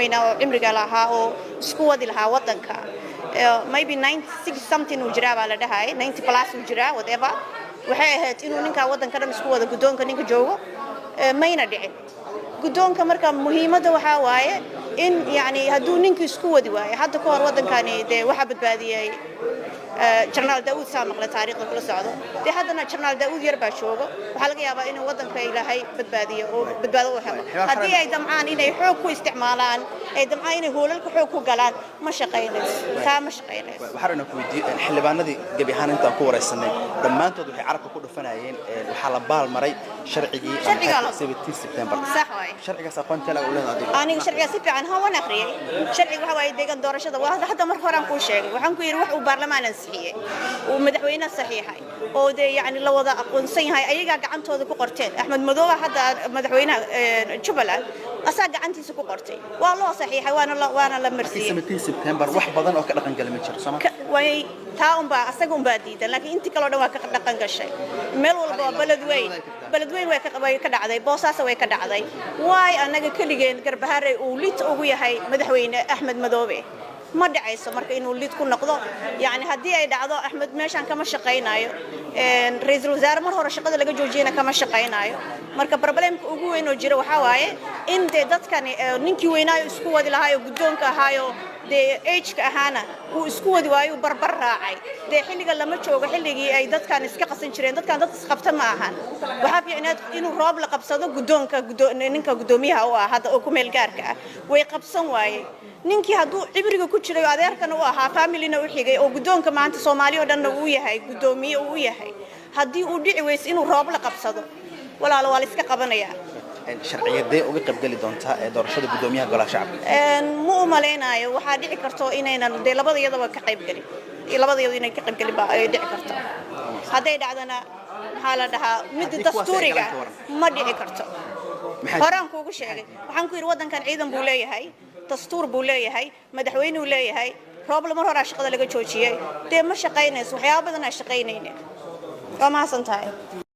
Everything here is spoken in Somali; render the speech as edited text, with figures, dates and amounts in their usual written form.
weyna oo cimriga lahaa oo isku wadi lahaa wadanka maybe 96 something uu jiraa baa la dhahay 90 plus uu jiraa whatever waxay ahayd inuu ninka wadanka dhan isku wada gudoonka ninka joogo mayna dhicin gudoonka marka muhiimada waxa waaye in yani haduu ninka isku wadi waayo hadda ka hor wadankani waxa badbaadiyay General Daoud Saamaqle taariikhda kula socdo haddana General Daoud yar baa joogo waxa laga yaabaa inuu wadanka Ilaahay badbaadiyo oo badbaado u helo hadii ay damcaan inay xoog ku isticmaalaan ay damcaan inay hoolalka xoog ku galaan ma shaqeynayso waxaan ku weydiiyay xildhibaanadii gabi ahaan inta ku wareysanay dhamaantood waxay carabka ku dhufanayeen waxa la baal maray sharcigii 17 September sharcigaas aqoonta la u leedahay aniga sharcigaas si fiican waan akhriyay sharciga waxa way deegan doorashada waa hadda mar hore aan ku sheegay waxaan ku yiri wax uu baarlamaanka صحيح ومدحوينا صحيحة وده يعني لو وضع قنصين هاي أيجا قعنتوا ذكو قرتين أحمد مدوة هذا مدحوينا شبلا أساق عنتي سكو قرتين والله صحيحة وأنا لمرسي 17 سبتمبر واحد بدن أو كذا قنقل متشر سما وي تاهم با أساقهم باديدا لكن أنت كلو دوا كذا قنقل شيء مل والله بلد وين ويكذا عذي بوساسة ويكذا عذي واي أنا كل جين قربهاري وليت أقويا هاي مدحوينا أحمد مدوة ما دعيسه marka inuu lid ku noqdo yaani hadii ay dhacdo Ahmed meeshan kama shaqeynaayo ra'iisul wasaare mar hore shaqada laga joojiyay kama shaqeynaayo marka problemka ugu weyn oo jira waxa waaye in dadkan ninkii weynaayo isku wadi lahayo gudoonka ahaayo age-ka ahaana uu isku wadi waayo barbar raacay xilliga lama joogo xilligii ay dadkan iska qasan jireen dadkan dad isqabta ma ahan waxa fiicnaad inuu roob la qabsado gudoonka ninka gudoomiyaha oo hadda oo ku meel gaarka ah way qabsan waayay ninkii haduu cibriga ku jiray adeerkana uu ahaa family-na u xigay oo gudoonka maanta Soomaaliya oo dhan uu yahay gudoomiye uu yahay hadii uu dhici weys inuu roob la qabsado walaalo waa la iska qabanaya sharciyadee uga qabgali doonta doorashada gudoomiyaha golaha shacabka ma u maleynayo waxa dhici karto inaynan labadayadaba ka qayb galin labadayadu inay ka qayb galin baa ay dhici karto haday dhacdana waxa la dhahaa mid dastuuriga ma dhici karto horaan kuugu sheegay waxaan ku yiri wadankan ciidan buu leeyahay dastuur buu leeyahay madaxweynuhu leeyahay problem hore shaqada laga joojiyay ma shaqeynayso waxyaabo badan ay shaqeynayeen waa ma santahay